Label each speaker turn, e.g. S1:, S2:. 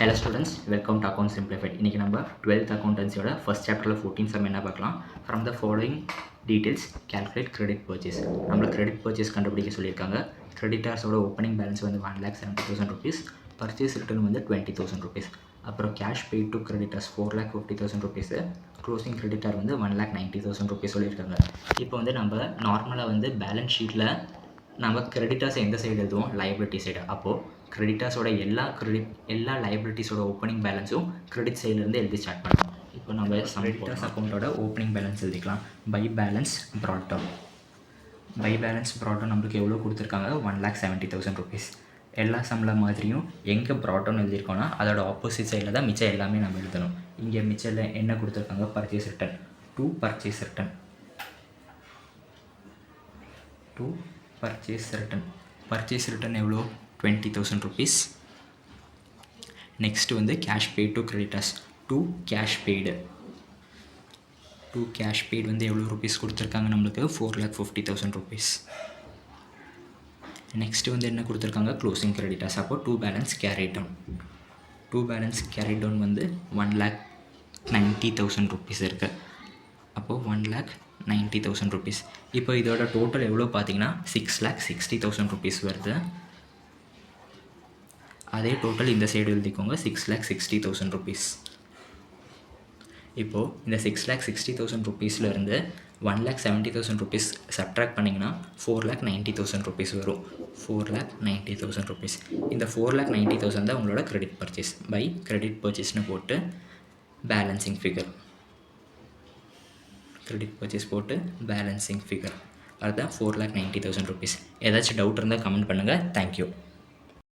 S1: Hello students, welcome to Account Simplified. இன்றைக்கி நம்ம 12th அக்கௌண்டன்சியோட first சாப்டரில் 14 சம் என்ன பார்க்கலாம். From the following details calculate credit purchase. நம்மளை கிரெடிட் பர்ச்சேஸ் கண்டுபிடிக்க சொல்லியிருக்காங்க. கிரெடிட்டார்ஸோட ஓப்பனிங் பேலன்ஸ் வந்து 1,70,000 ருபீஸ், பர்ச்சேஸ் ரிட்டர்ன் வந்து 20,000 ருபீஸ், அப்புறம் cash paid to creditors 4,50,000 rupees, closing creditor வந்து 1,90,000 ருபீஸ் சொல்லியிருக்காங்க. இப்போ வந்து நம்ம நார்மலாக வந்து பேலன்ஸ் ஷீட்டில் நம்ம கிரெடிட்டர்ஸ் எந்த சைடு எழுதுவோம், லைபிலிட்டி சைடு. அப்போது கிரெடிட்டர்ஸோட எல்லா லைபிலிட்டிஸோட ஓப்பனிங் பேலன்ஸும் கிரெடிட் சைட்லேருந்து எழுதி ஸ்டார்ட் பண்ணணும். இப்போ நம்ம கிரெடிட்டர்ஸ் அக்கௌண்ட்டோட ஓப்பனிங் பேலன்ஸ் எழுதிக்கலாம். பை பேலன்ஸ் ப்ராட் டவுன் நம்மளுக்கு எவ்வளோ கொடுத்துருக்காங்க, 1,70,000 ருபீஸ். எல்லா சம்மில் மாதிரியும் எங்கே ப்ராட் டவுன் எழுதியிருக்கோன்னா அதோட ஆப்போசிட் சைடில் தான் மிச்சம் எல்லாமே நம்ம எழுதணும். இங்கே மிச்சம் என்ன கொடுத்துருக்காங்க, purchase return to purchase return எவ்வளோ, 20,000 ருபீஸ். நெக்ஸ்ட்டு வந்து cash paid to creditors to cash paid வந்து எவ்வளோ ருபீஸ் கொடுத்துருக்காங்க நம்மளுக்கு, 4,50,000 ருபீஸ். நெக்ஸ்ட்டு வந்து என்ன கொடுத்துருக்காங்க, க்ளோசிங் கிரெடிட்டர்ஸ். அப்போ டூ பேலன்ஸ் கேரிட் டவுன் வந்து 1,90,000 ருபீஸ் இருக்குது. அப்போது 1,90,000 ருபீஸ். இப்போ இதோட டோட்டல் எவ்வளோ பார்த்தீங்கன்னா 6,60,000 ருபீஸ் வருது. அதே டோட்டல் இந்த சைடு எழுதிக்கோங்க, 6,60,000 ருபீஸ். இப்போது இந்த 6,60,000 ருபீஸ்லேருந்து 1,70,000 ருபீஸ் சப்ட்ராக்ட் பண்ணிங்கன்னா 4,90,000 ருபீஸ் வரும். 4,90,000 ருபீஸ். இந்த 4,90,000 தான் உங்களோட கிரெடிட் பர்ச்சேஸ். பை கிரெடிட் பர்ச்சேஸ்னு போட்டு பேலன்சிங் ஃபிகர், அதுதான் 4,90,000 ருபீஸ். ஏதாச்சும் டவுட் இருந்தால் கமெண்ட் பண்ணுங்கள். தேங்க்யூ.